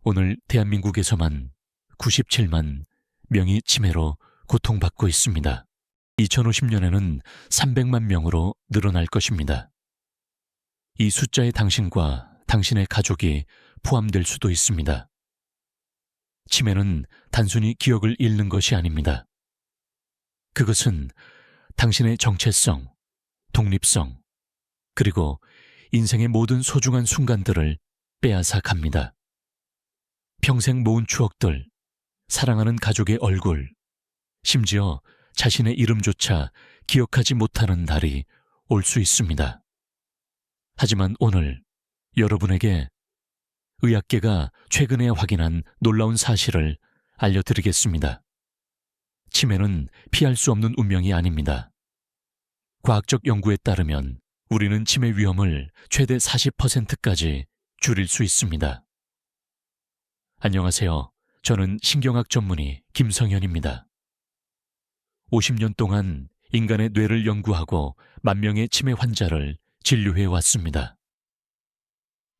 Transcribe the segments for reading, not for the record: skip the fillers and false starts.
오늘 대한민국에서만 97만 명이 치매로 고통받고 있습니다. 2050년에는 300만 명으로 늘어날 것입니다. 이 숫자에 당신과 당신의 가족이 포함될 수도 있습니다. 치매는 단순히 기억을 잃는 것이 아닙니다. 그것은 당신의 정체성, 독립성, 그리고 인생의 모든 소중한 순간들을 빼앗아 갑니다. 평생 모은 추억들, 사랑하는 가족의 얼굴, 심지어 자신의 이름조차 기억하지 못하는 날이 올 수 있습니다. 하지만 오늘 여러분에게 의학계가 최근에 확인한 놀라운 사실을 알려드리겠습니다. 치매는 피할 수 없는 운명이 아닙니다. 과학적 연구에 따르면 우리는 치매 위험을 최대 40%까지 줄일 수 있습니다. 안녕하세요. 저는 신경학 전문의 김성현입니다. 50년 동안 인간의 뇌를 연구하고 만 명의 치매 환자를 진료해 왔습니다.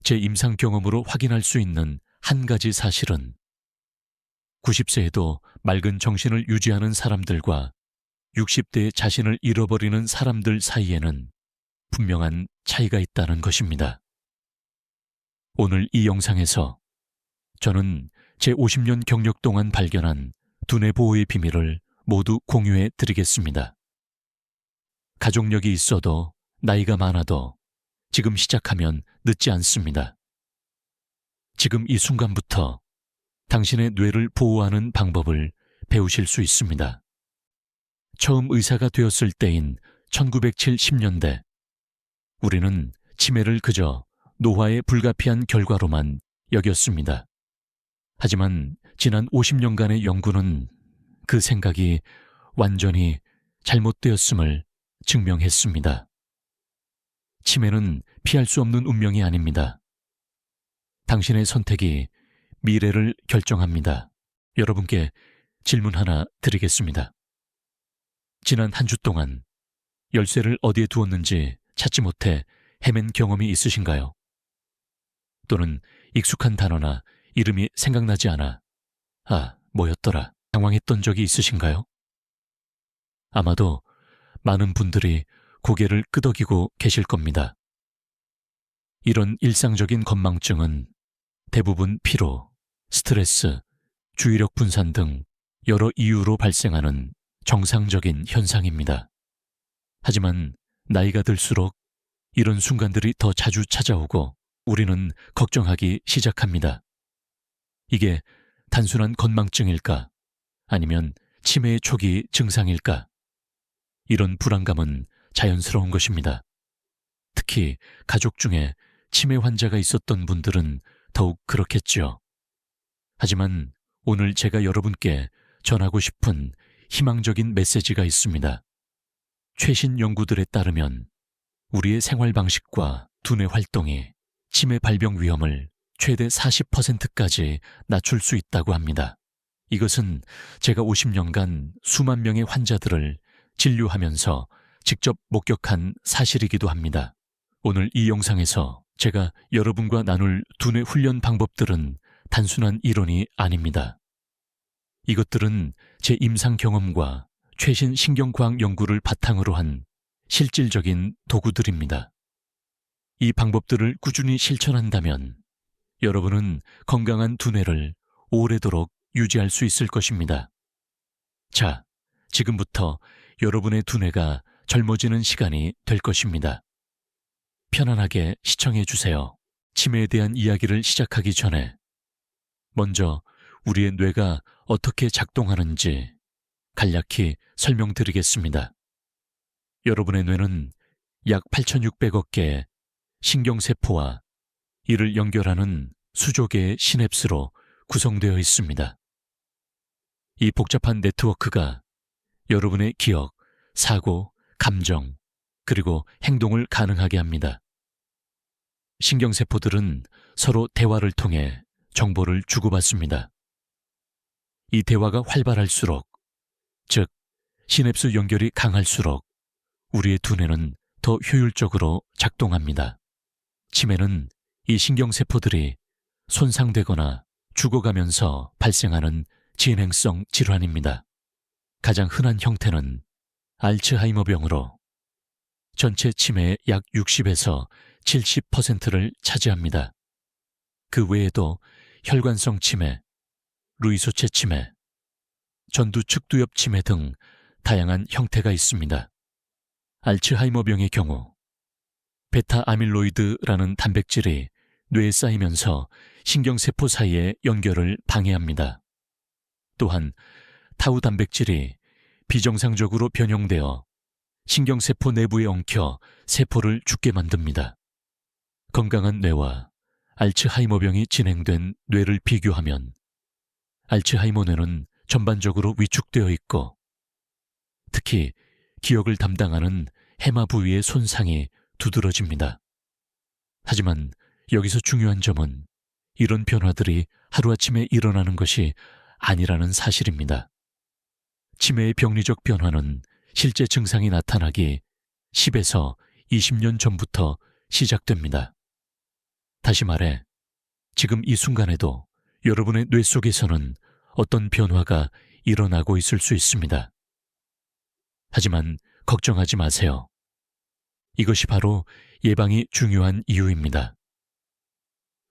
제 임상 경험으로 확인할 수 있는 한 가지 사실은 90세에도 맑은 정신을 유지하는 사람들과 60대의 자신을 잃어버리는 사람들 사이에는 분명한 차이가 있다는 것입니다. 오늘 이 영상에서 저는 제 50년 경력 동안 발견한 두뇌 보호의 비밀을 모두 공유해 드리겠습니다. 가족력이 있어도 나이가 많아도 지금 시작하면 늦지 않습니다. 지금 이 순간부터 당신의 뇌를 보호하는 방법을 배우실 수 있습니다. 처음 의사가 되었을 때인 1970년대, 우리는 치매를 그저 노화의 불가피한 결과로만 여겼습니다. 하지만 지난 50년간의 연구는 그 생각이 완전히 잘못되었음을 증명했습니다. 치매는 피할 수 없는 운명이 아닙니다. 당신의 선택이 미래를 결정합니다. 여러분께 질문 하나 드리겠습니다. 지난 한 주 동안 열쇠를 어디에 두었는지 찾지 못해 헤맨 경험이 있으신가요? 또는 익숙한 단어나 이름이 생각나지 않아 뭐였더라 당황했던 적이 있으신가요? 아마도 많은 분들이 고개를 끄덕이고 계실 겁니다. 이런 일상적인 건망증은 대부분 피로, 스트레스, 주의력 분산 등 여러 이유로 발생하는 정상적인 현상입니다. 하지만 나이가 들수록 이런 순간들이 더 자주 찾아오고 우리는 걱정하기 시작합니다. 이게 단순한 건망증일까? 아니면 치매의 초기 증상일까? 이런 불안감은 자연스러운 것입니다. 특히 가족 중에 치매 환자가 있었던 분들은 더욱 그렇겠죠. 하지만 오늘 제가 여러분께 전하고 싶은 희망적인 메시지가 있습니다. 최신 연구들에 따르면 우리의 생활 방식과 두뇌 활동이 치매 발병 위험을 최대 40%까지 낮출 수 있다고 합니다. 이것은 제가 50년간 수만 명의 환자들을 진료하면서 직접 목격한 사실이기도 합니다. 오늘 이 영상에서 제가 여러분과 나눌 두뇌 훈련 방법들은 단순한 이론이 아닙니다. 이것들은 제 임상 경험과 최신 신경과학 연구를 바탕으로 한 실질적인 도구들입니다. 이 방법들을 꾸준히 실천한다면 여러분은 건강한 두뇌를 오래도록 유지할 수 있을 것입니다. 자, 지금부터 여러분의 두뇌가 젊어지는 시간이 될 것입니다. 편안하게 시청해 주세요. 치매에 대한 이야기를 시작하기 전에 먼저 우리의 뇌가 어떻게 작동하는지 간략히 설명드리겠습니다. 여러분의 뇌는 약 8,600억 개의 신경세포와 이를 연결하는 수조 개의 시냅스로 구성되어 있습니다. 이 복잡한 네트워크가 여러분의 기억, 사고, 감정, 그리고 행동을 가능하게 합니다. 신경세포들은 서로 대화를 통해 정보를 주고받습니다. 이 대화가 활발할수록, 즉 시냅스 연결이 강할수록 우리의 두뇌는 더 효율적으로 작동합니다. 치매는 이 신경세포들이 손상되거나 죽어가면서 발생하는 진행성 질환입니다. 가장 흔한 형태는 알츠하이머병으로 전체 치매의 약 60에서 70%를 차지합니다. 그 외에도 혈관성 치매, 루이소체 치매, 전두측두엽 치매 등 다양한 형태가 있습니다. 알츠하이머병의 경우 베타 아밀로이드라는 단백질이 뇌에 쌓이면서 신경세포 사이의 연결을 방해합니다. 또한 타우 단백질이 비정상적으로 변형되어 신경세포 내부에 엉켜 세포를 죽게 만듭니다. 건강한 뇌와 알츠하이머병이 진행된 뇌를 비교하면 알츠하이머 뇌는 전반적으로 위축되어 있고 특히 기억을 담당하는 해마 부위의 손상이 두드러집니다. 하지만 여기서 중요한 점은 이런 변화들이 하루아침에 일어나는 것이 아니라는 사실입니다. 치매의 병리적 변화는 실제 증상이 나타나기 10에서 20년 전부터 시작됩니다. 다시 말해, 지금 이 순간에도 여러분의 뇌 속에서는 어떤 변화가 일어나고 있을 수 있습니다. 하지만 걱정하지 마세요. 이것이 바로 예방이 중요한 이유입니다.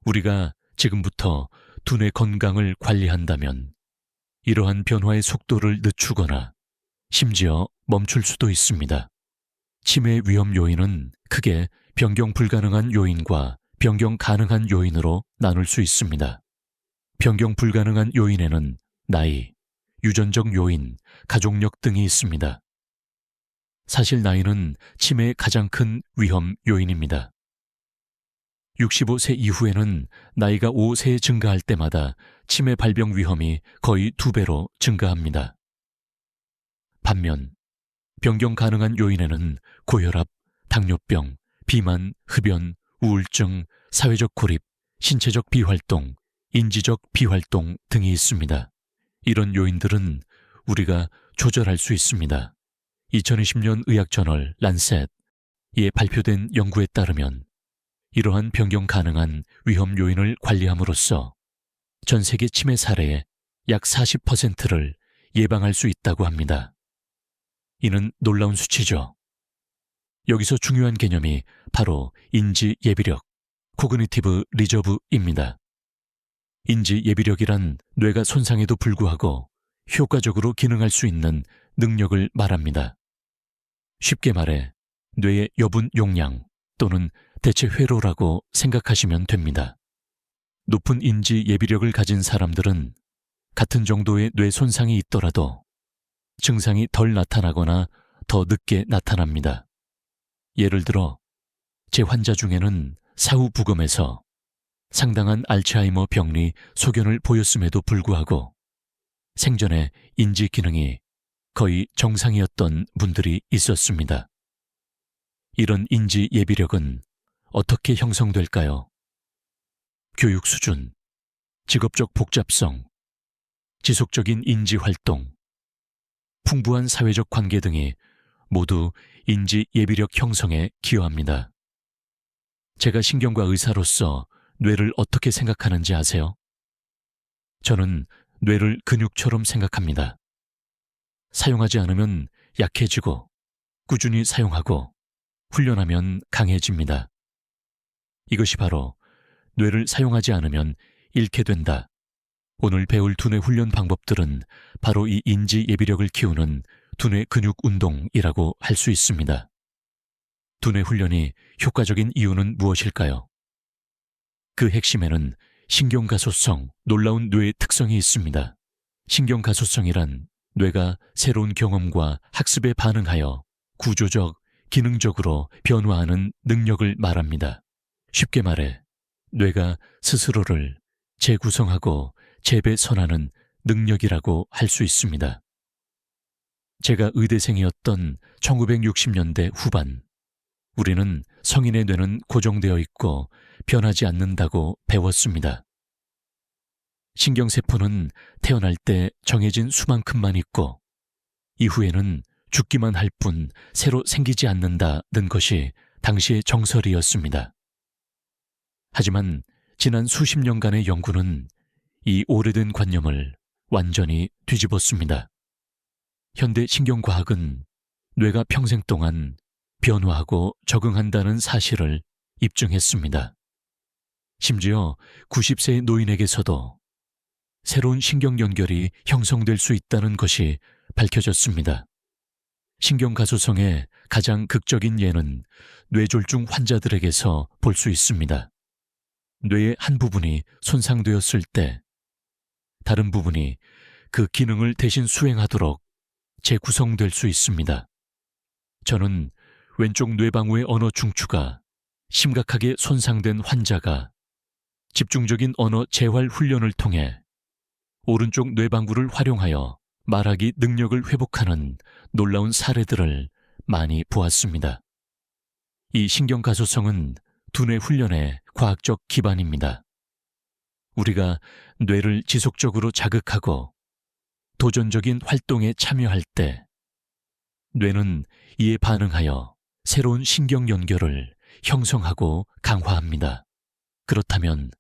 우리가 지금부터 두뇌 건강을 관리한다면 이러한 변화의 속도를 늦추거나 심지어 멈출 수도 있습니다. 치매 위험 요인은 크게 변경 불가능한 요인과 변경 가능한 요인으로 나눌 수 있습니다. 변경 불가능한 요인에는 나이, 유전적 요인, 가족력 등이 있습니다. 사실 나이는 치매의 가장 큰 위험 요인입니다. 65세 이후에는 나이가 5세 증가할 때마다 치매 발병 위험이 거의 2배로 증가합니다. 반면 변경 가능한 요인에는 고혈압, 당뇨병, 비만, 흡연, 우울증, 사회적 고립, 신체적 비활동, 인지적 비활동 등이 있습니다. 이런 요인들은 우리가 조절할 수 있습니다. 2020년 의학저널 란셋에 발표된 연구에 따르면 이러한 변경 가능한 위험 요인을 관리함으로써 전 세계 치매 사례의 약 40%를 예방할 수 있다고 합니다. 이는 놀라운 수치죠. 여기서 중요한 개념이 바로 인지 예비력, 코그니티브 리저브입니다. 인지 예비력이란 뇌가 손상에도 불구하고 효과적으로 기능할 수 있는 능력을 말합니다. 쉽게 말해 뇌의 여분 용량 또는 대체 회로라고 생각하시면 됩니다. 높은 인지 예비력을 가진 사람들은 같은 정도의 뇌 손상이 있더라도 증상이 덜 나타나거나 더 늦게 나타납니다. 예를 들어 제 환자 중에는 사후 부검에서 상당한 알츠하이머 병리 소견을 보였음에도 불구하고 생전에 인지 기능이 거의 정상이었던 분들이 있었습니다. 이런 인지 예비력은 어떻게 형성될까요? 교육 수준, 직업적 복잡성, 지속적인 인지 활동, 풍부한 사회적 관계 등이 모두 인지 예비력 형성에 기여합니다. 제가 신경과 의사로서 뇌를 어떻게 생각하는지 아세요? 저는 뇌를 근육처럼 생각합니다. 사용하지 않으면 약해지고 꾸준히 사용하고 훈련하면 강해집니다. 이것이 바로 뇌를 사용하지 않으면 잃게 된다. 오늘 배울 두뇌 훈련 방법들은 바로 이 인지 예비력을 키우는 두뇌 근육 운동이라고 할 수 있습니다. 두뇌 훈련이 효과적인 이유는 무엇일까요? 그 핵심에는 신경가소성, 놀라운 뇌의 특성이 있습니다. 신경가소성이란 뇌가 새로운 경험과 학습에 반응하여 구조적, 기능적으로 변화하는 능력을 말합니다. 쉽게 말해 뇌가 스스로를 재구성하고 재배선하는 능력이라고 할 수 있습니다. 제가 의대생이었던 1960년대 후반, 우리는 성인의 뇌는 고정되어 있고 변하지 않는다고 배웠습니다. 신경세포는 태어날 때 정해진 수만큼만 있고 이후에는 죽기만 할 뿐 새로 생기지 않는다는 것이 당시의 정설이었습니다. 하지만 지난 수십 년간의 연구는 이 오래된 관념을 완전히 뒤집었습니다. 현대 신경과학은 뇌가 평생 동안 변화하고 적응한다는 사실을 입증했습니다. 심지어 90세의 노인에게서도 새로운 신경 연결이 형성될 수 있다는 것이 밝혀졌습니다. 신경가소성의 가장 극적인 예는 뇌졸중 환자들에게서 볼 수 있습니다. 뇌의 한 부분이 손상되었을 때 다른 부분이 그 기능을 대신 수행하도록 재구성될 수 있습니다. 저는 왼쪽 뇌방우의 언어 중추가 심각하게 손상된 환자가 집중적인 언어 재활 훈련을 통해 오른쪽 뇌방구를 활용하여 말하기 능력을 회복하는 놀라운 사례들을 많이 보았습니다. 이 신경가소성은 두뇌 훈련의 과학적 기반입니다. 우리가 뇌를 지속적으로 자극하고 도전적인 활동에 참여할 때 뇌는 이에 반응하여 새로운 신경 연결을 형성하고 강화합니다. 그렇다면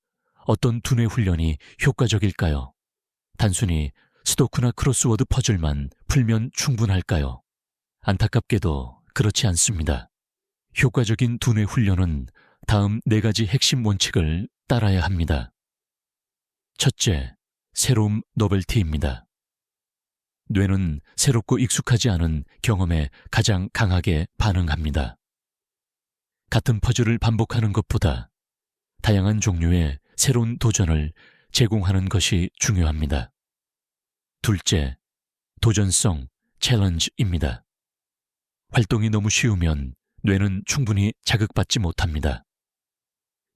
어떤 두뇌 훈련이 효과적일까요? 단순히 스도쿠나 크로스워드 퍼즐만 풀면 충분할까요? 안타깝게도 그렇지 않습니다. 효과적인 두뇌 훈련은 다음 4가지 핵심 원칙을 따라야 합니다. 첫째, 새로움 노벨티입니다. 뇌는 새롭고 익숙하지 않은 경험에 가장 강하게 반응합니다. 같은 퍼즐을 반복하는 것보다 다양한 종류의 새로운 도전을 제공하는 것이 중요합니다. 둘째, 도전성 챌린지입니다. 활동이 너무 쉬우면 뇌는 충분히 자극받지 못합니다.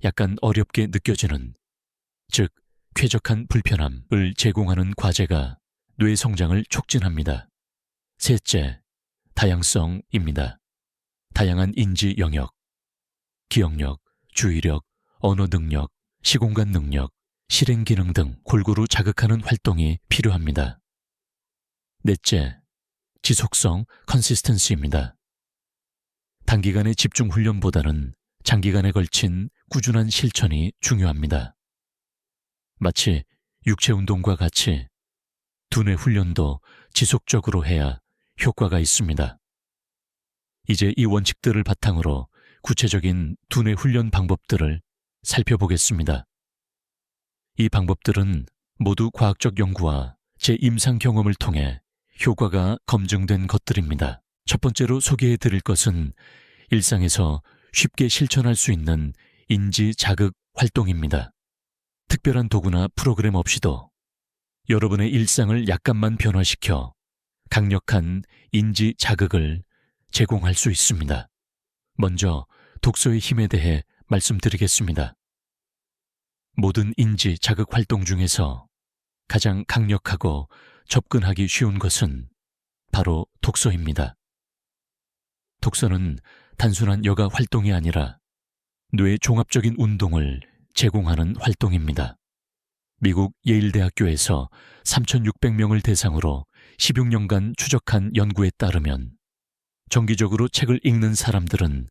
약간 어렵게 느껴지는, 즉 쾌적한 불편함을 제공하는 과제가 뇌 성장을 촉진합니다. 셋째, 다양성입니다. 다양한 인지 영역, 기억력, 주의력, 언어 능력, 시공간 능력, 실행 기능 등 골고루 자극하는 활동이 필요합니다. 넷째, 지속성 컨시스턴시입니다. 단기간의 집중 훈련보다는 장기간에 걸친 꾸준한 실천이 중요합니다. 마치 육체 운동과 같이 두뇌 훈련도 지속적으로 해야 효과가 있습니다. 이제 이 원칙들을 바탕으로 구체적인 두뇌 훈련 방법들을 살펴보겠습니다. 이 방법들은 모두 과학적 연구와 제 임상 경험을 통해 효과가 검증된 것들입니다. 첫 번째로 소개해 드릴 것은 일상에서 쉽게 실천할 수 있는 인지 자극 활동입니다. 특별한 도구나 프로그램 없이도 여러분의 일상을 약간만 변화시켜 강력한 인지 자극을 제공할 수 있습니다. 먼저 독서의 힘에 대해 말씀드리겠습니다. 모든 인지 자극 활동 중에서 가장 강력하고 접근하기 쉬운 것은 바로 독서입니다. 독서는 단순한 여가 활동이 아니라 뇌 종합적인 운동을 제공하는 활동입니다. 미국 예일대학교에서 3,600명을 대상으로 16년간 추적한 연구에 따르면 정기적으로 책을 읽는 사람들은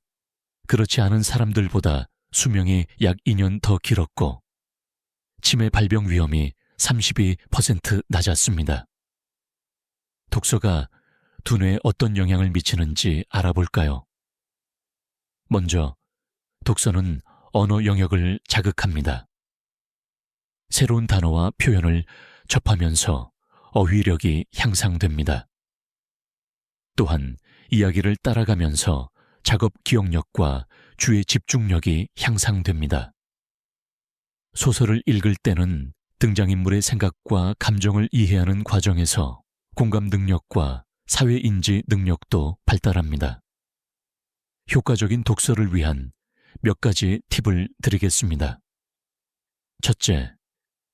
그렇지 않은 사람들보다 수명이 약 2년 더 길었고 치매 발병 위험이 32% 낮았습니다. 독서가 두뇌에 어떤 영향을 미치는지 알아볼까요? 먼저 독서는 언어 영역을 자극합니다. 새로운 단어와 표현을 접하면서 어휘력이 향상됩니다. 또한 이야기를 따라가면서 작업 기억력과 주의 집중력이 향상됩니다. 소설을 읽을 때는 등장인물의 생각과 감정을 이해하는 과정에서 공감 능력과 사회인지 능력도 발달합니다. 효과적인 독서를 위한 몇 가지 팁을 드리겠습니다. 첫째,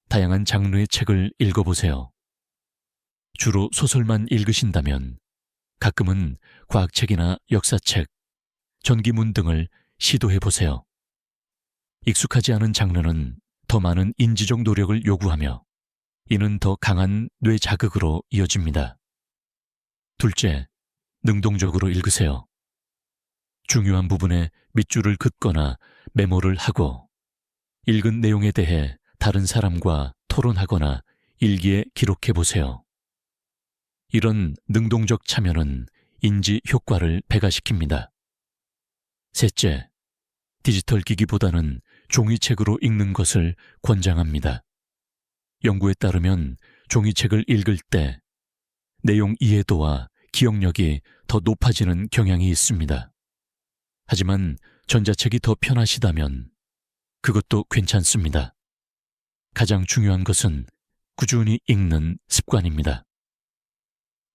다양한 장르의 책을 읽어보세요. 주로 소설만 읽으신다면 가끔은 과학책이나 역사책, 전기문 등을 시도해보세요. 익숙하지 않은 장르는 더 많은 인지적 노력을 요구하며 이는 더 강한 뇌 자극으로 이어집니다. 둘째, 능동적으로 읽으세요. 중요한 부분에 밑줄을 긋거나 메모를 하고 읽은 내용에 대해 다른 사람과 토론하거나 일기에 기록해 보세요. 이런 능동적 참여는 인지 효과를 배가시킵니다. 셋째, 디지털 기기보다는 종이책으로 읽는 것을 권장합니다. 연구에 따르면 종이책을 읽을 때 내용 이해도와 기억력이 더 높아지는 경향이 있습니다. 하지만 전자책이 더 편하시다면 그것도 괜찮습니다. 가장 중요한 것은 꾸준히 읽는 습관입니다.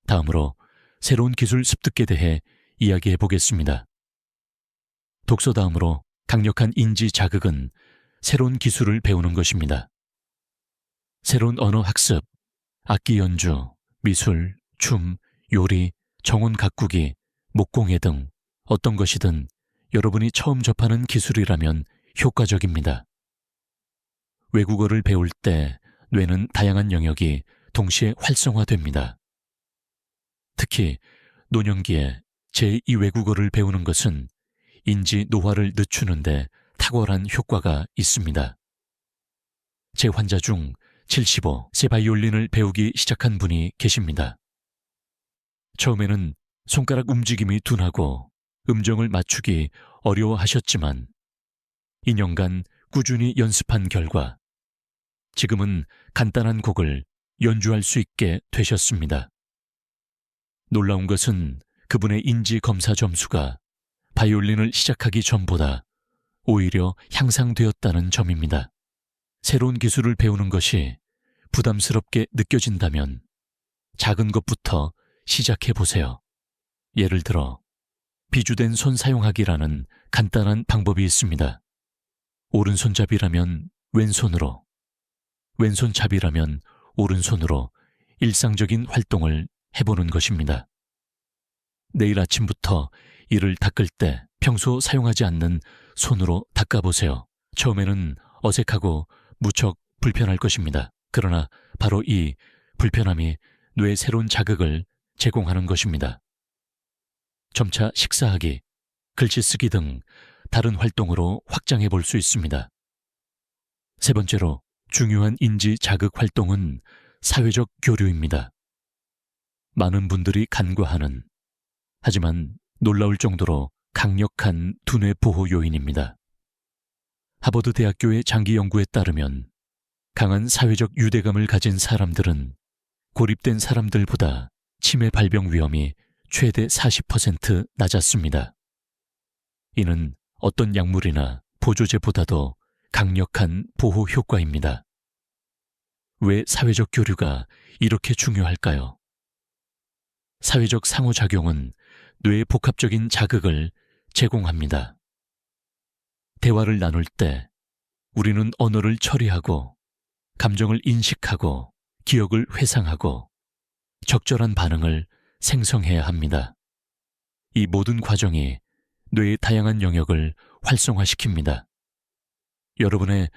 다음으로 새로운 기술 습득에 대해 이야기해 보겠습니다. 독서 다음으로 강력한 인지 자극은 새로운 기술을 배우는 것입니다. 새로운 언어 학습, 악기 연주, 미술, 춤, 요리, 정원 가꾸기, 목공예 등 어떤 것이든 여러분이 처음 접하는 기술이라면 효과적입니다. 외국어를 배울 때 뇌는 다양한 영역이 동시에 활성화됩니다. 특히 노년기에 제2 외국어를 배우는 것은 인지 노화를 늦추는데 탁월한 효과가 있습니다. 제 환자 중 75, 세 바이올린을 배우기 시작한 분이 계십니다. 처음에는 손가락 움직임이 둔하고 음정을 맞추기 어려워하셨지만 2년간 꾸준히 연습한 결과 지금은 간단한 곡을 연주할 수 있게 되셨습니다. 놀라운 것은 그분의 인지 검사 점수가 바이올린을 시작하기 전보다 오히려 향상되었다는 점입니다. 새로운 기술을 배우는 것이 부담스럽게 느껴진다면 작은 것부터 시작해 보세요. 예를 들어 비주된 손 사용하기라는 간단한 방법이 있습니다. 오른손잡이라면 왼손으로, 왼손잡이라면 오른손으로 일상적인 활동을 해보는 것입니다. 내일 아침부터 이를 닦을 때 평소 사용하지 않는 손으로 닦아보세요. 처음에는 어색하고 무척 불편할 것입니다. 그러나 바로 이 불편함이 뇌에 새로운 자극을 제공하는 것입니다. 점차 식사하기, 글씨 쓰기 등 다른 활동으로 확장해 볼 수 있습니다. 세 번째로 중요한 인지 자극 활동은 사회적 교류입니다. 많은 분들이 간과하는, 하지만 놀라울 정도로 강력한 두뇌 보호 요인입니다. 하버드 대학교의 장기 연구에 따르면 강한 사회적 유대감을 가진 사람들은 고립된 사람들보다 치매 발병 위험이 최대 40% 낮았습니다. 이는 어떤 약물이나 보조제보다도 강력한 보호 효과입니다. 왜 사회적 교류가 이렇게 중요할까요? 사회적 상호작용은 뇌의 복합적인 자극을 제공합니다. 대화를 나눌 때 우리는 언어를 처리하고 감정을 인식하고 기억을 회상하고 적절한 반응을 생성해야 합니다. 이 모든 과정이 뇌의 다양한 영역을 활성화시킵니다. 여러분의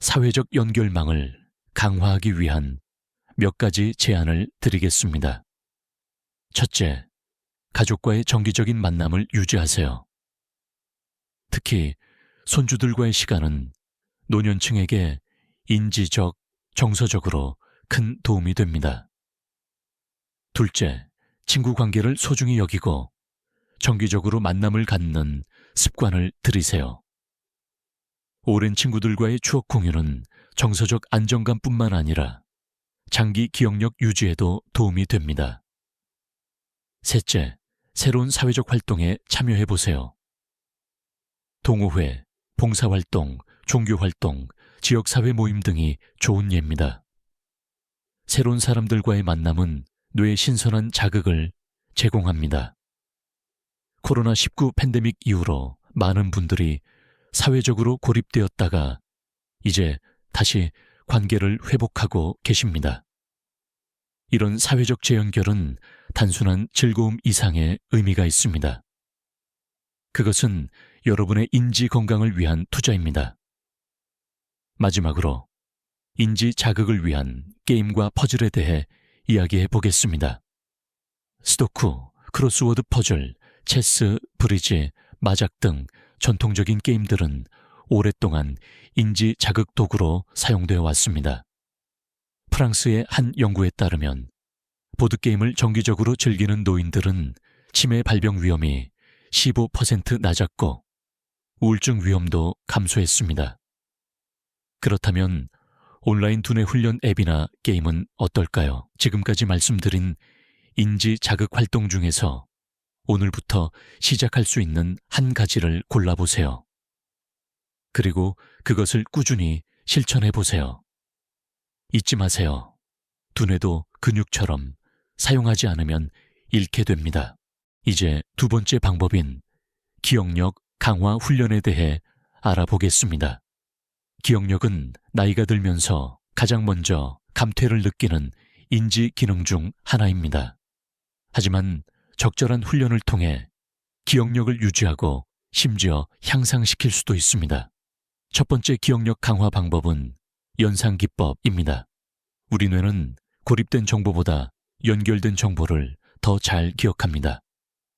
사회적 연결망을 강화하기 위한 몇 가지 제안을 드리겠습니다. 첫째, 가족과의 정기적인 만남을 유지하세요. 특히 손주들과의 시간은 노년층에게 인지적, 정서적으로 큰 도움이 됩니다. 둘째, 친구 관계를 소중히 여기고 정기적으로 만남을 갖는 습관을 들이세요. 오랜 친구들과의 추억 공유는 정서적 안정감뿐만 아니라 장기 기억력 유지에도 도움이 됩니다. 셋째, 새로운 사회적 활동에 참여해보세요. 동호회, 봉사활동, 종교활동, 지역사회 모임 등이 좋은 예입니다. 새로운 사람들과의 만남은 뇌에 신선한 자극을 제공합니다. 코로나19 팬데믹 이후로 많은 분들이 사회적으로 고립되었다가 이제 다시 관계를 회복하고 계십니다. 이런 사회적 재연결은 단순한 즐거움 이상의 의미가 있습니다. 그것은 여러분의 인지 건강을 위한 투자입니다. 마지막으로 인지 자극을 위한 게임과 퍼즐에 대해 이야기해 보겠습니다. 스도쿠, 크로스워드 퍼즐, 체스, 브리지, 마작 등 전통적인 게임들은 오랫동안 인지 자극 도구로 사용되어 왔습니다. 프랑스의 한 연구에 따르면 보드게임을 정기적으로 즐기는 노인들은 치매 발병 위험이 15% 낮았고 우울증 위험도 감소했습니다. 그렇다면 온라인 두뇌 훈련 앱이나 게임은 어떨까요? 지금까지 말씀드린 인지 자극 활동 중에서 오늘부터 시작할 수 있는 한 가지를 골라보세요. 그리고 그것을 꾸준히 실천해 보세요. 잊지 마세요. 두뇌도 근육처럼 사용하지 않으면 잃게 됩니다. 이제 두 번째 방법인 기억력 강화 훈련에 대해 알아보겠습니다. 기억력은 나이가 들면서 가장 먼저 감퇴를 느끼는 인지 기능 중 하나입니다. 하지만 적절한 훈련을 통해 기억력을 유지하고 심지어 향상시킬 수도 있습니다. 첫 번째 기억력 강화 방법은 연상기법입니다. 우리 뇌는 고립된 정보보다 연결된 정보를 더 잘 기억합니다.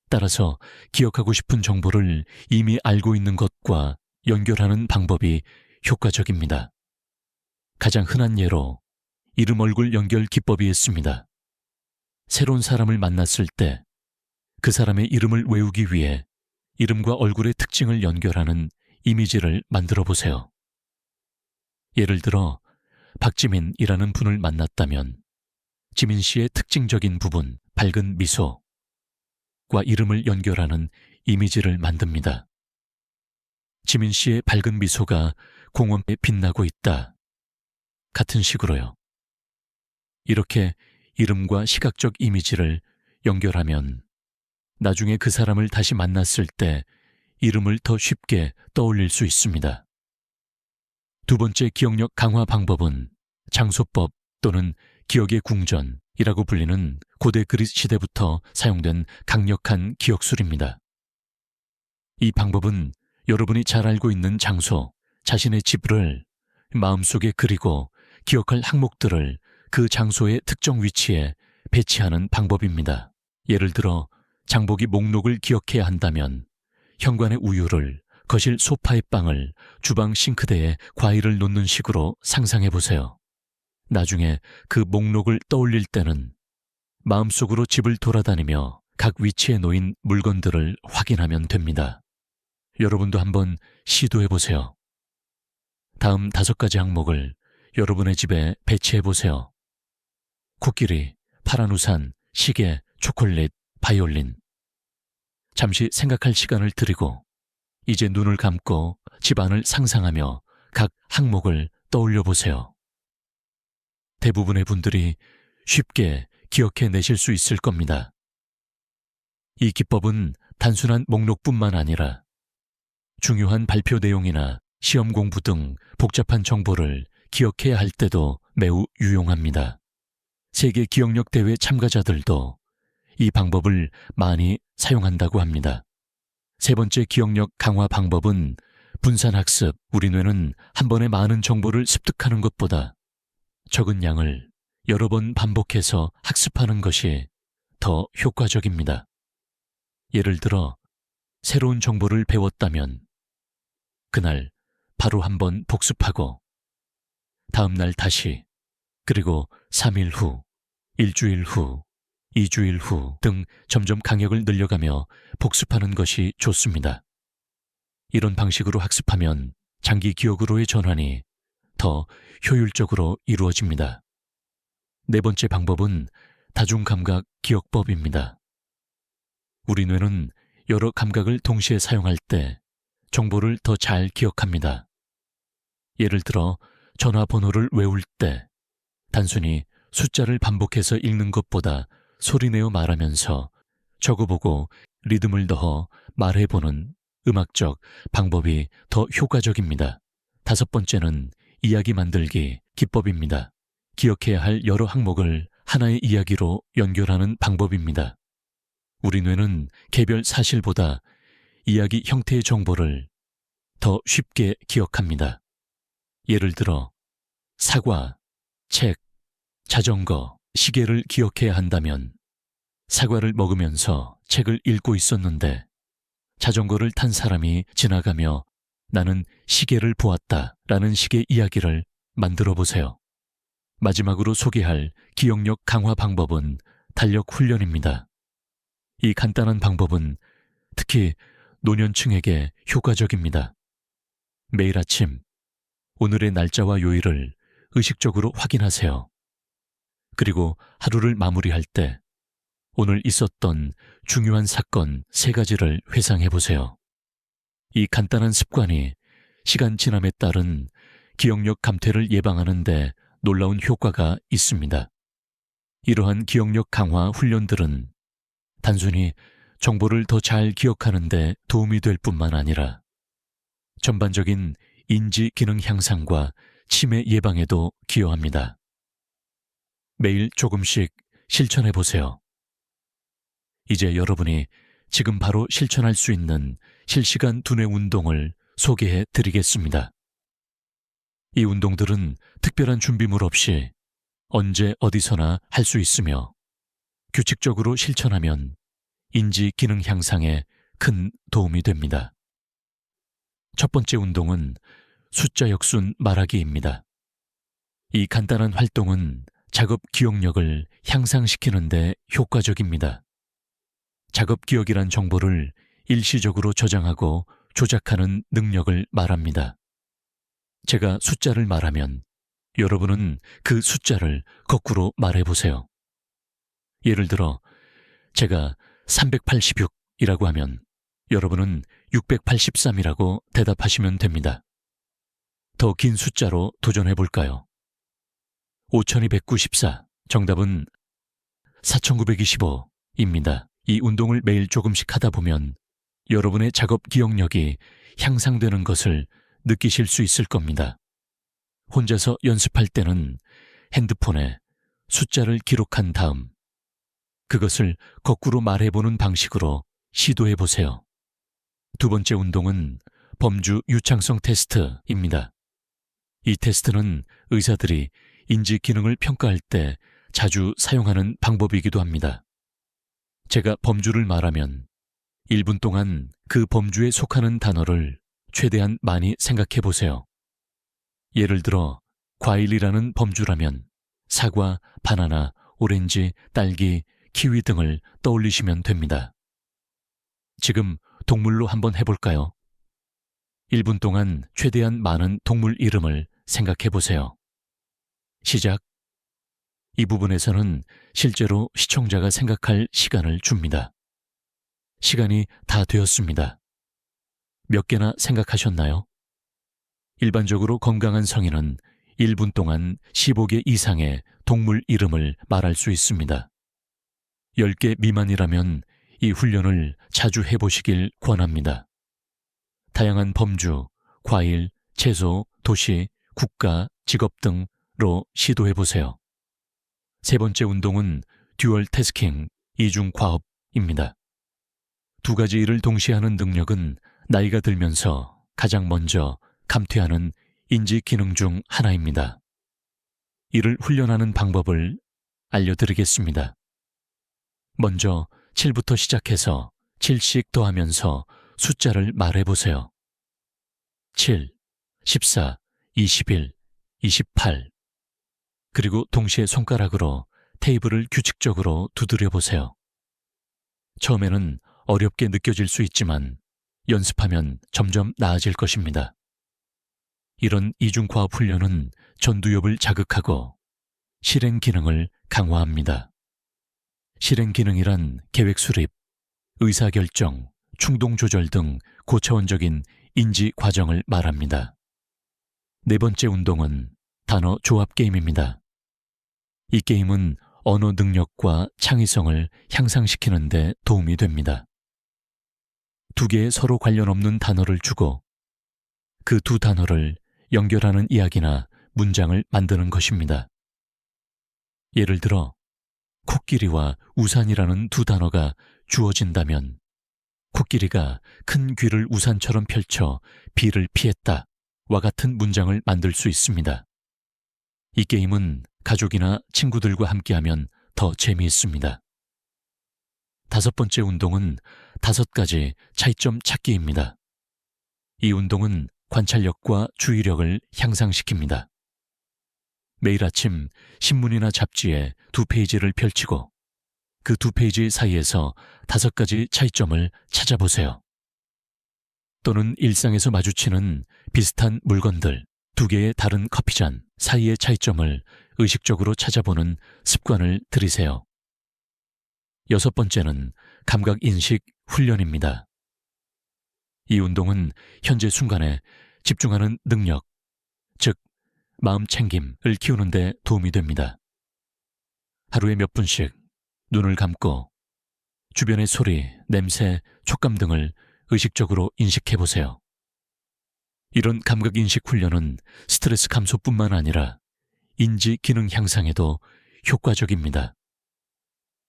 따라서 기억하고 싶은 정보를 이미 알고 있는 것과 연결하는 방법이 효과적입니다. 가장 흔한 예로 이름 얼굴 연결 기법이 있습니다. 새로운 사람을 만났을 때 그 사람의 이름을 외우기 위해 이름과 얼굴의 특징을 연결하는 이미지를 만들어 보세요. 예를 들어 박지민이라는 분을 만났다면 지민 씨의 특징적인 부분, 밝은 미소과 이름을 연결하는 이미지를 만듭니다. 지민 씨의 밝은 미소가 공원에 빛나고 있다. 같은 식으로요. 이렇게 이름과 시각적 이미지를 연결하면 나중에 그 사람을 다시 만났을 때 이름을 더 쉽게 떠올릴 수 있습니다. 두 번째 기억력 강화 방법은 장소법 또는 기억의 궁전이라고 불리는 고대 그리스 시대부터 사용된 강력한 기억술입니다. 이 방법은 여러분이 잘 알고 있는 장소, 자신의 집을 마음속에 그리고 기억할 항목들을 그 장소의 특정 위치에 배치하는 방법입니다. 예를 들어 장보기 목록을 기억해야 한다면 현관의 우유를, 거실 소파의 빵을, 주방 싱크대에 과일을 놓는 식으로 상상해 보세요. 나중에 그 목록을 떠올릴 때는 마음속으로 집을 돌아다니며 각 위치에 놓인 물건들을 확인하면 됩니다. 여러분도 한번 시도해 보세요. 다음 5가지 항목을 여러분의 집에 배치해 보세요. 코끼리, 파란 우산, 시계, 초콜릿, 바이올린. 잠시 생각할 시간을 드리고 이제 눈을 감고 집안을 상상하며 각 항목을 떠올려 보세요. 대부분의 분들이 쉽게 기억해내실 수 있을 겁니다. 이 기법은 단순한 목록뿐만 아니라 중요한 발표 내용이나 시험 공부 등 복잡한 정보를 기억해야 할 때도 매우 유용합니다. 세계 기억력 대회 참가자들도 이 방법을 많이 사용한다고 합니다. 세 번째 기억력 강화 방법은 분산학습. 우리 뇌는 한 번에 많은 정보를 습득하는 것보다 적은 양을 여러 번 반복해서 학습하는 것이 더 효과적입니다. 예를 들어 새로운 정보를 배웠다면 그날 바로 한번 복습하고 다음 날 다시, 그리고 3일 후, 일주일 후, 2주일 후 등 점점 강역을 늘려가며 복습하는 것이 좋습니다. 이런 방식으로 학습하면 장기 기억으로의 전환이 더 효율적으로 이루어집니다. 네 번째 방법은 다중감각 기억법입니다. 우리 뇌는 여러 감각을 동시에 사용할 때 정보를 더 잘 기억합니다. 예를 들어 전화번호를 외울 때 단순히 숫자를 반복해서 읽는 것보다 소리내어 말하면서 적어보고 리듬을 넣어 말해보는 음악적 방법이 더 효과적입니다. 5번째는 이야기 만들기 기법입니다. 기억해야 할 여러 항목을 하나의 이야기로 연결하는 방법입니다. 우리 뇌는 개별 사실보다 이야기 형태의 정보를 더 쉽게 기억합니다. 예를 들어 사과, 책, 자전거, 시계를 기억해야 한다면 사과를 먹으면서 책을 읽고 있었는데 자전거를 탄 사람이 지나가며 나는 시계를 보았다 라는 식의 이야기를 만들어 보세요. 마지막으로 소개할 기억력 강화 방법은 달력 훈련입니다. 이 간단한 방법은 특히 노년층에게 효과적입니다. 매일 아침 오늘의 날짜와 요일을 의식적으로 확인하세요. 그리고 하루를 마무리할 때 오늘 있었던 중요한 사건 3가지를 회상해 보세요. 이 간단한 습관이 시간 지남에 따른 기억력 감퇴를 예방하는 데 놀라운 효과가 있습니다. 이러한 기억력 강화 훈련들은 단순히 정보를 더 잘 기억하는 데 도움이 될 뿐만 아니라 전반적인 인지 기능 향상과 치매 예방에도 기여합니다. 매일 조금씩 실천해 보세요. 이제 여러분이 지금 바로 실천할 수 있는 실시간 두뇌 운동을 소개해 드리겠습니다. 이 운동들은 특별한 준비물 없이 언제 어디서나 할 수 있으며 규칙적으로 실천하면 인지 기능 향상에 큰 도움이 됩니다. 첫 번째 운동은 숫자 역순 말하기입니다. 이 간단한 활동은 작업 기억력을 향상시키는 데 효과적입니다. 작업 기억이란 정보를 일시적으로 저장하고 조작하는 능력을 말합니다. 제가 숫자를 말하면 여러분은 그 숫자를 거꾸로 말해보세요. 예를 들어 제가 386이라고 하면 여러분은 683이라고 대답하시면 됩니다. 더 긴 숫자로 도전해볼까요? 5294, 정답은 4925입니다. 이 운동을 매일 조금씩 하다 보면 여러분의 작업 기억력이 향상되는 것을 느끼실 수 있을 겁니다. 혼자서 연습할 때는 핸드폰에 숫자를 기록한 다음 그것을 거꾸로 말해보는 방식으로 시도해보세요. 두 번째 운동은 범주 유창성 테스트입니다. 이 테스트는 의사들이 인지 기능을 평가할 때 자주 사용하는 방법이기도 합니다. 제가 범주를 말하면 1분 동안 그 범주에 속하는 단어를 최대한 많이 생각해 보세요. 예를 들어 과일이라는 범주라면 사과, 바나나, 오렌지, 딸기, 키위 등을 떠올리시면 됩니다. 지금 동물로 한번 해볼까요? 1분 동안 최대한 많은 동물 이름을 생각해 보세요. 시작. 이 부분에서는 실제로 시청자가 생각할 시간을 줍니다. 시간이 다 되었습니다. 몇 개나 생각하셨나요? 일반적으로 건강한 성인은 1분 동안 15개 이상의 동물 이름을 말할 수 있습니다. 10개 미만이라면 이 훈련을 자주 해보시길 권합니다. 다양한 범주, 과일, 채소, 도시, 국가, 직업 등으로 시도해보세요. 세 번째 운동은 듀얼 태스킹, 이중 과업입니다. 두 가지 일을 동시에 하는 능력은 나이가 들면서 가장 먼저 감퇴하는 인지 기능 중 하나입니다. 이를 훈련하는 방법을 알려드리겠습니다. 먼저 7부터 시작해서 7씩 더하면서 숫자를 말해보세요. 7, 14, 21, 28. 그리고 동시에 손가락으로 테이블을 규칙적으로 두드려 보세요. 처음에는 어렵게 느껴질 수 있지만 연습하면 점점 나아질 것입니다. 이런 이중과업 훈련은 전두엽을 자극하고 실행 기능을 강화합니다. 실행 기능이란 계획 수립, 의사결정, 충동 조절 등 고차원적인 인지 과정을 말합니다. 네 번째 운동은 단어 조합 게임입니다. 이 게임은 언어 능력과 창의성을 향상시키는 데 도움이 됩니다. 두 개의 서로 관련 없는 단어를 주고 그 두 단어를 연결하는 이야기나 문장을 만드는 것입니다. 예를 들어 코끼리와 우산이라는 두 단어가 주어진다면 코끼리가 큰 귀를 우산처럼 펼쳐 비를 피했다와 같은 문장을 만들 수 있습니다. 이 게임은 가족이나 친구들과 함께하면 더 재미있습니다. 다섯 번째 운동은 5가지 차이점 찾기입니다. 이 운동은 관찰력과 주의력을 향상시킵니다. 매일 아침 신문이나 잡지에 2페이지를 펼치고 그 2페이지 사이에서 5가지 차이점을 찾아보세요. 또는 일상에서 마주치는 비슷한 물건들, 2개의 다른 커피잔 사이의 차이점을 의식적으로 찾아보는 습관을 들이세요. 6번째는 감각인식 훈련입니다. 이 운동은 현재 순간에 집중하는 능력, 즉 마음 챙김을 키우는 데 도움이 됩니다. 하루에 몇 분씩 눈을 감고 주변의 소리, 냄새, 촉감 등을 의식적으로 인식해 보세요. 이런 감각인식 훈련은 스트레스 감소뿐만 아니라 인지 기능 향상에도 효과적입니다.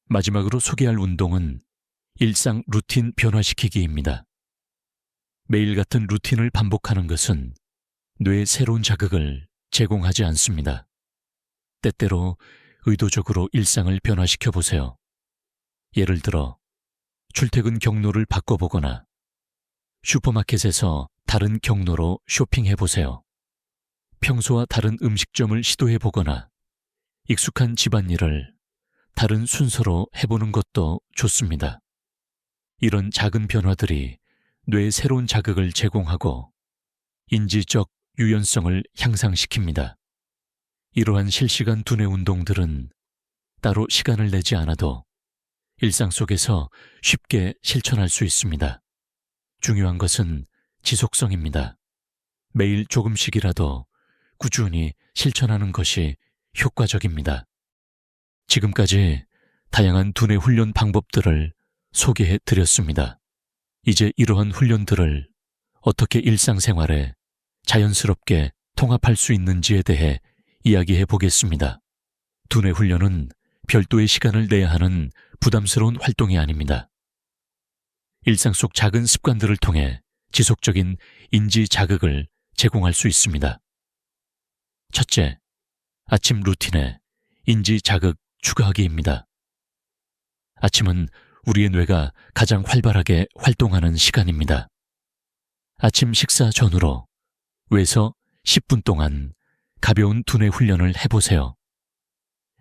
마지막으로 소개할 운동은 일상 루틴 변화시키기입니다. 매일 같은 루틴을 반복하는 것은 뇌에 새로운 자극을 제공하지 않습니다. 때때로 의도적으로 일상을 변화시켜 보세요. 예를 들어 출퇴근 경로를 바꿔보거나 슈퍼마켓에서 다른 경로로 쇼핑해 보세요. 평소와 다른 음식점을 시도해 보거나 익숙한 집안일을 다른 순서로 해보는 것도 좋습니다. 이런 작은 변화들이 뇌에 새로운 자극을 제공하고 인지적 유연성을 향상시킵니다. 이러한 실시간 두뇌 운동들은 따로 시간을 내지 않아도 일상 속에서 쉽게 실천할 수 있습니다. 중요한 것은 지속성입니다. 매일 조금씩이라도 꾸준히 실천하는 것이 효과적입니다. 지금까지 다양한 두뇌 훈련 방법들을 소개해 드렸습니다. 이제 이러한 훈련들을 어떻게 일상생활에 자연스럽게 통합할 수 있는지에 대해 이야기해 보겠습니다. 두뇌 훈련은 별도의 시간을 내야 하는 부담스러운 활동이 아닙니다. 일상 속 작은 습관들을 통해 지속적인 인지 자극을 제공할 수 있습니다. 첫째, 아침 루틴에 인지 자극 추가하기입니다. 아침은 우리의 뇌가 가장 활발하게 활동하는 시간입니다. 아침 식사 전후로 외서 10분 동안 가벼운 두뇌 훈련을 해보세요.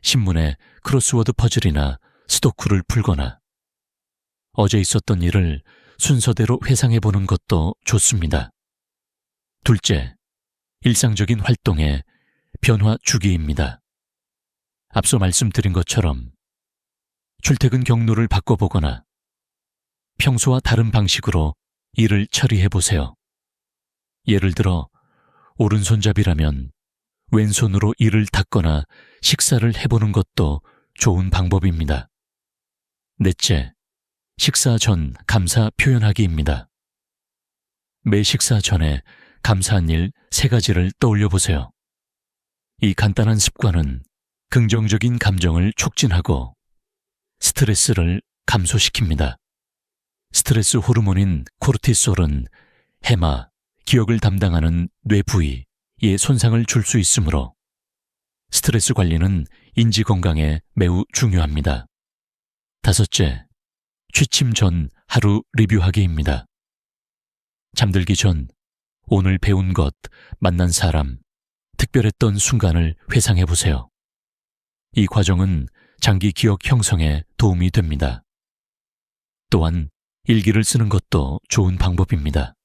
신문에 크로스워드 퍼즐이나 스도쿠를 풀거나 어제 있었던 일을 순서대로 회상해보는 것도 좋습니다. 둘째, 일상적인 활동의 변화 주기입니다. 앞서 말씀드린 것처럼 출퇴근 경로를 바꿔보거나 평소와 다른 방식으로 일을 처리해보세요. 예를 들어 오른손잡이라면 왼손으로 이를 닦거나 식사를 해보는 것도 좋은 방법입니다. 넷째, 식사 전 감사 표현하기입니다. 매 식사 전에 감사한 일 3가지를 떠올려 보세요. 이 간단한 습관은 긍정적인 감정을 촉진하고 스트레스를 감소시킵니다. 스트레스 호르몬인 코르티솔은 해마, 기억을 담당하는 뇌 부위에 손상을 줄 수 있으므로 스트레스 관리는 인지 건강에 매우 중요합니다. 다섯째, 취침 전 하루 리뷰하기입니다. 잠들기 전 오늘 배운 것, 만난 사람, 특별했던 순간을 회상해 보세요. 이 과정은 장기 기억 형성에 도움이 됩니다. 또한 일기를 쓰는 것도 좋은 방법입니다.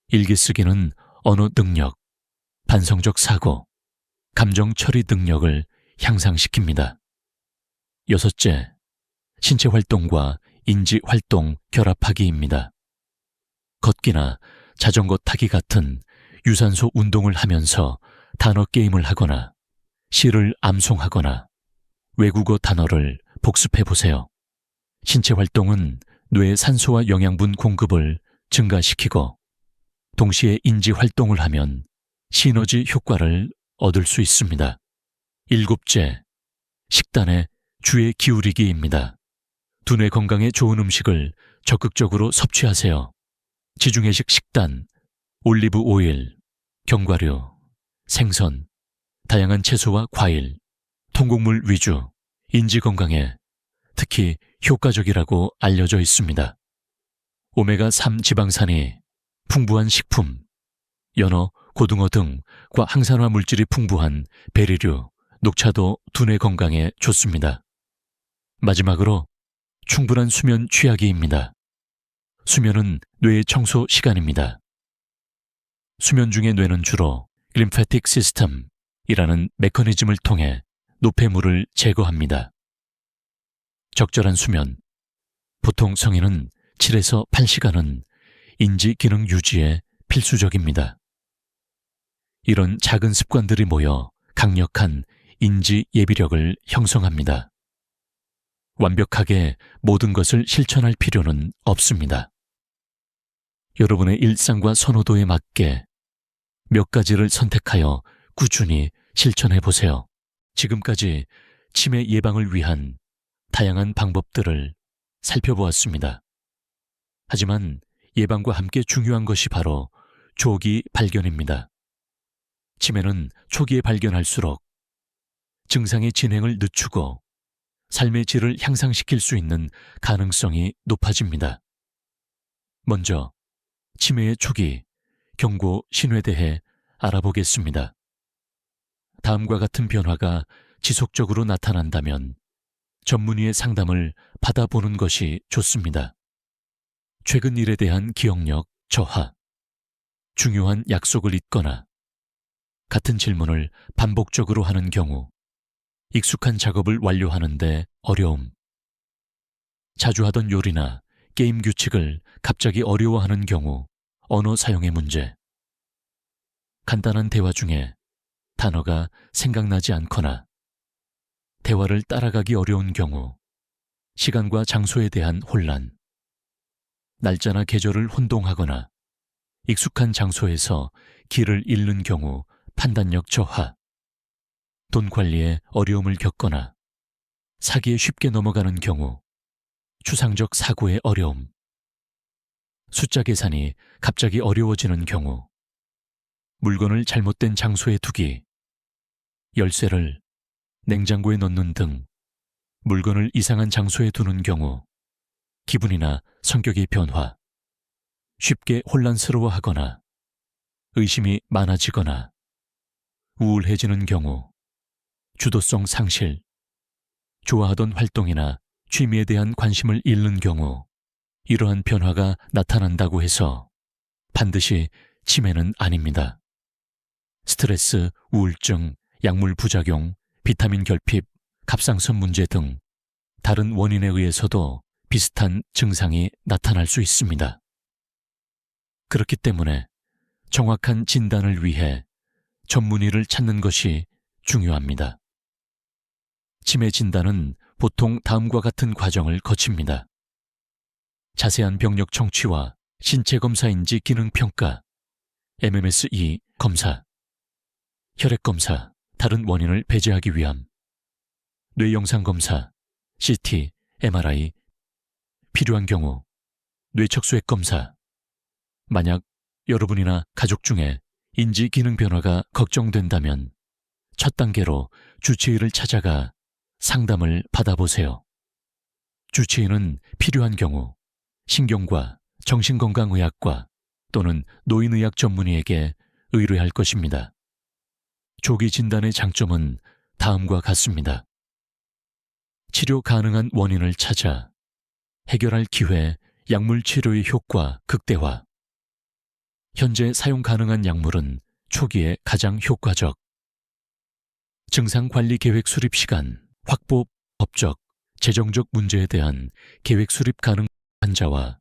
일기 쓰기는 언어 능력, 반성적 사고, 감정 처리 능력을 향상시킵니다. 여섯째, 신체 활동과 인지 활동 결합하기입니다. 걷기나 자전거 타기 같은 유산소 운동을 하면서 단어 게임을 하거나 시를 암송하거나 외국어 단어를 복습해 보세요. 신체 활동은 뇌의 산소와 영양분 공급을 증가시키고 동시에 인지 활동을 하면 시너지 효과를 얻을 수 있습니다. 일곱째, 식단에 주의 기울이기입니다. 두뇌 건강에 좋은 음식을 적극적으로 섭취하세요. 지중해식 식단, 올리브 오일, 견과류, 생선, 다양한 채소와 과일, 통곡물 위주, 인지 건강에 특히 효과적이라고 알려져 있습니다. 오메가3 지방산이 풍부한 식품, 연어, 고등어 등과 항산화 물질이 풍부한 베리류, 녹차도 두뇌 건강에 좋습니다. 마지막으로 충분한 수면 취하기입니다. 수면은 뇌의 청소 시간입니다. 수면 중에 뇌는 주로 림파틱 시스템이라는 메커니즘을 통해 노폐물을 제거합니다. 적절한 수면, 보통 성인은 7에서 8시간은 인지 기능 유지에 필수적입니다. 이런 작은 습관들이 모여 강력한 인지 예비력을 형성합니다. 완벽하게 모든 것을 실천할 필요는 없습니다. 여러분의 일상과 선호도에 맞게 몇 가지를 선택하여 꾸준히 실천해 보세요. 지금까지 치매 예방을 위한 다양한 방법들을 살펴보았습니다. 하지만 예방과 함께 중요한 것이 바로 조기 발견입니다. 치매는 초기에 발견할수록 증상의 진행을 늦추고 삶의 질을 향상시킬 수 있는 가능성이 높아집니다. 먼저 치매의 초기 경고 신호에 대해 알아보겠습니다. 다음과 같은 변화가 지속적으로 나타난다면 전문의의 상담을 받아보는 것이 좋습니다. 최근 일에 대한 기억력 저하, 중요한 약속을 잊거나 같은 질문을 반복적으로 하는 경우, 익숙한 작업을 완료하는데 어려움, 자주 하던 요리나 게임 규칙을 갑자기 어려워하는 경우, 언어 사용의 문제, 간단한 대화 중에 단어가 생각나지 않거나 대화를 따라가기 어려운 경우, 시간과 장소에 대한 혼란, 날짜나 계절을 혼동하거나 익숙한 장소에서 길을 잃는 경우 판단력 저하, 돈 관리에 어려움을 겪거나 사기에 쉽게 넘어가는 경우 추상적 사고의 어려움, 숫자 계산이 갑자기 어려워지는 경우, 물건을 잘못된 장소에 두기, 열쇠를 냉장고에 넣는 등 물건을 이상한 장소에 두는 경우, 기분이나 성격의 변화, 쉽게 혼란스러워하거나 의심이 많아지거나 우울해지는 경우, 주도성 상실, 좋아하던 활동이나 취미에 대한 관심을 잃는 경우, 이러한 변화가 나타난다고 해서 반드시 치매는 아닙니다. 스트레스, 우울증, 약물 부작용, 비타민 결핍, 갑상선 문제 등 다른 원인에 의해서도 비슷한 증상이 나타날 수 있습니다. 그렇기 때문에 정확한 진단을 위해 전문의를 찾는 것이 중요합니다. 치매 진단은 보통 다음과 같은 과정을 거칩니다. 자세한 병력 청취와 신체 검사인지 기능 평가, MMSE 검사, 혈액 검사, 다른 원인을 배제하기 위함, 뇌 영상 검사, CT, MRI, 필요한 경우 뇌척수액 검사. 만약 여러분이나 가족 중에 인지 기능 변화가 걱정된다면 첫 단계로 주치의를 찾아가 상담을 받아보세요. 주치의는 필요한 경우 신경과 정신건강의학과 또는 노인의학 전문의에게 의뢰할 것입니다. 조기 진단의 장점은 다음과 같습니다. 치료 가능한 원인을 찾아 해결할 기회, 약물 치료의 효과 극대화. 현재 사용 가능한 약물은 초기에 가장 효과적. 증상 관리 계획 수립 시간, 확보, 법적, 재정적 문제에 대한 계획 수립 가능 환자와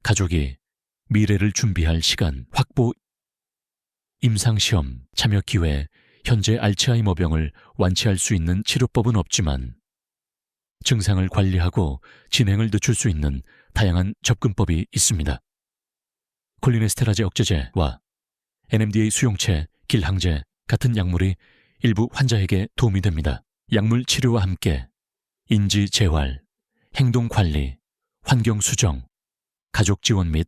가족이 미래를 준비할 시간 확보, 임상시험 참여 기회. 현재 알츠하이머병을 완치할 수 있는 치료법은 없지만 증상을 관리하고 진행을 늦출 수 있는 다양한 접근법이 있습니다. 콜리네스테라제 억제제와 NMDA 수용체, 길항제 같은 약물이 일부 환자에게 도움이 됩니다. 약물 치료와 함께 인지 재활, 행동 관리, 환경 수정, 가족 지원 및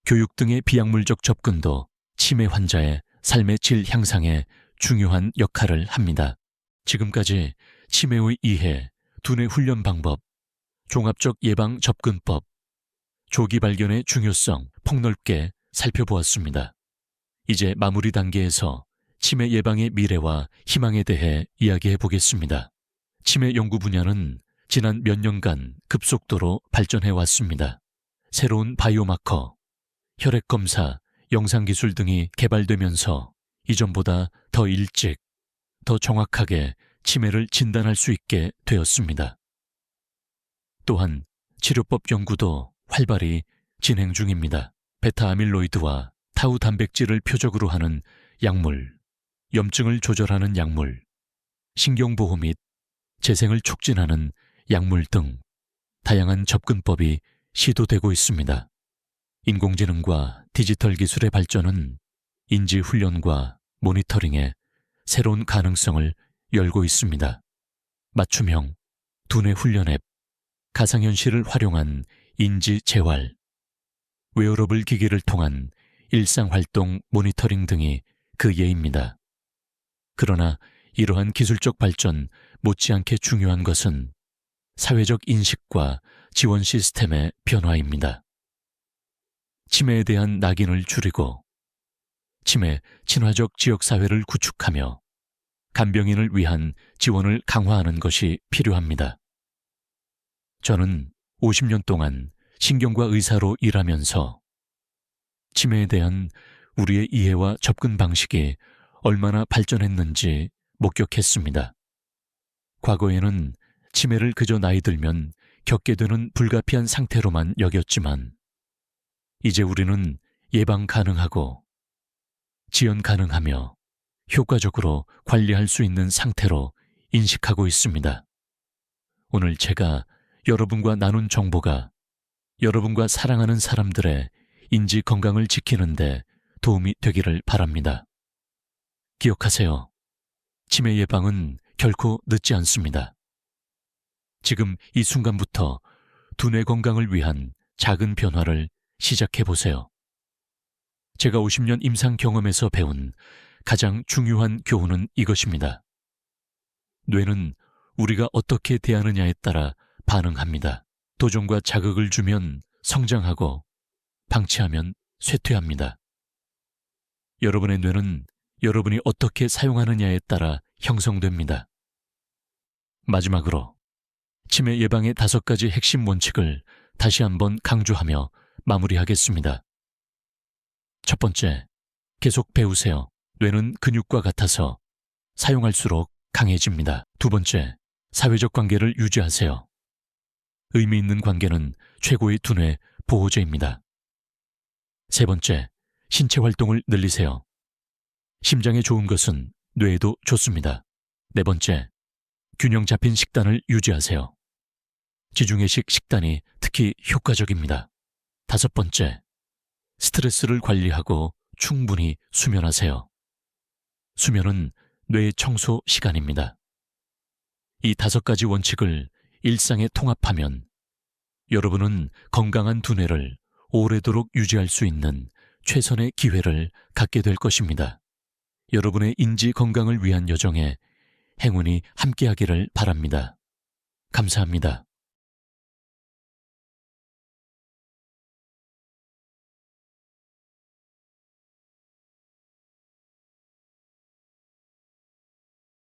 교육 등의 비약물적 접근도 치매 환자의 삶의 질 향상에 중요한 역할을 합니다. 지금까지 치매의 이해, 두뇌 훈련 방법, 종합적 예방 접근법, 조기 발견의 중요성 폭넓게 살펴보았습니다. 이제 마무리 단계에서 치매 예방의 미래와 희망에 대해 이야기해 보겠습니다. 치매 연구 분야는 지난 몇 년간 급속도로 발전해 왔습니다. 새로운 바이오마커, 혈액 검사, 영상기술 등이 개발되면서 이전보다 더 일찍, 더 정확하게 치매를 진단할 수 있게 되었습니다. 또한 치료법 연구도 활발히 진행 중입니다. 베타 아밀로이드와 타우 단백질을 표적으로 하는 약물, 염증을 조절하는 약물, 신경보호 및 재생을 촉진하는 약물 등 다양한 접근법이 시도되고 있습니다. 인공지능과 디지털 기술의 발전은 인지훈련과 모니터링에 새로운 가능성을 열고 있습니다. 맞춤형, 두뇌 훈련 앱, 가상현실을 활용한 인지 재활, 웨어러블 기기를 통한 일상활동 모니터링 등이 그 예입니다. 그러나 이러한 기술적 발전 못지않게 중요한 것은 사회적 인식과 지원 시스템의 변화입니다. 치매에 대한 낙인을 줄이고 치매 친화적 지역사회를 구축하며 간병인을 위한 지원을 강화하는 것이 필요합니다. 저는 50년 동안 신경과 의사로 일하면서 치매에 대한 우리의 이해와 접근 방식이 얼마나 발전했는지 목격했습니다. 과거에는 치매를 그저 나이 들면 겪게 되는 불가피한 상태로만 여겼지만 이제 우리는 예방 가능하고 지연 가능하며 효과적으로 관리할 수 있는 상태로 인식하고 있습니다. 오늘 제가 여러분과 나눈 정보가 여러분과 사랑하는 사람들의 인지 건강을 지키는 데 도움이 되기를 바랍니다. 기억하세요. 치매 예방은 결코 늦지 않습니다. 지금 이 순간부터 두뇌 건강을 위한 작은 변화를 시작해 보세요. 제가 50년 임상 경험에서 배운 가장 중요한 교훈은 이것입니다. 뇌는 우리가 어떻게 대하느냐에 따라 반응합니다. 도전과 자극을 주면 성장하고 방치하면 쇠퇴합니다. 여러분의 뇌는 여러분이 어떻게 사용하느냐에 따라 형성됩니다. 마지막으로 치매 예방의 5가지 핵심 원칙을 다시 한번 강조하며 마무리하겠습니다. 첫 번째, 계속 배우세요. 뇌는 근육과 같아서 사용할수록 강해집니다. 두 번째, 사회적 관계를 유지하세요. 의미 있는 관계는 최고의 두뇌 보호제입니다. 세 번째, 신체 활동을 늘리세요. 심장에 좋은 것은 뇌에도 좋습니다. 네 번째, 균형 잡힌 식단을 유지하세요. 지중해식 식단이 특히 효과적입니다. 다섯 번째, 스트레스를 관리하고 충분히 수면하세요. 수면은 뇌의 청소 시간입니다. 이 5가지 원칙을 일상에 통합하면 여러분은 건강한 두뇌를 오래도록 유지할 수 있는 최선의 기회를 갖게 될 것입니다. 여러분의 인지 건강을 위한 여정에 행운이 함께하기를 바랍니다. 감사합니다.